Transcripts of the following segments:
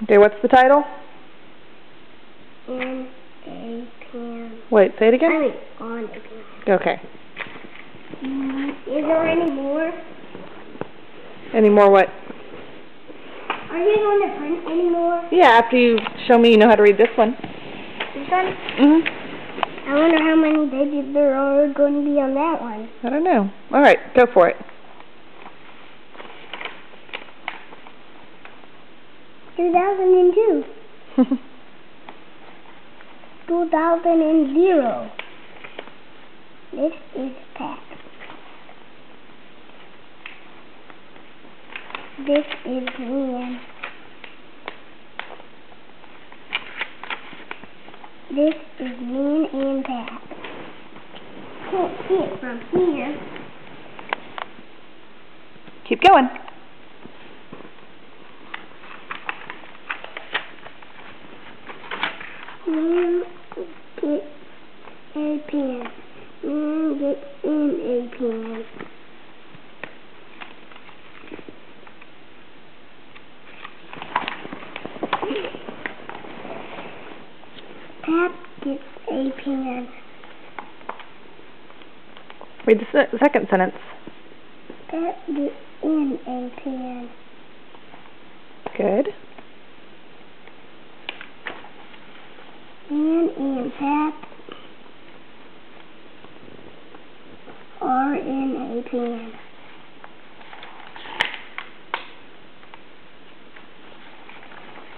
Okay, what's the title? In a pan. Wait, say it again? I mean, on a pan. Okay. Is there any more? Any more what? Are you going to print any more? Yeah, after you show me you know how to read this one. This one? Mm-hmm. I wonder how many pages there are going to be on that one. I don't know. All right, go for it. Two 2000. This is Pat. This is Liam. This is me and Pat. Can't see it from here. Keep going. Man get a pen. Man get in a pen. Pat gets a pen. Read the second sentence. Pat gets in a pen. Good. Man and Pat are in a pen.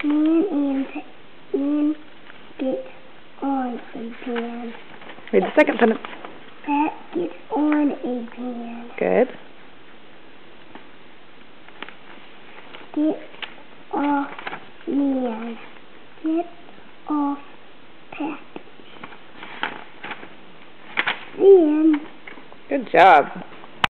Man gets on a pen. Read the second sentence. Pat gets on a pen. Good. Get off man. Get off Pat. The end. Good job.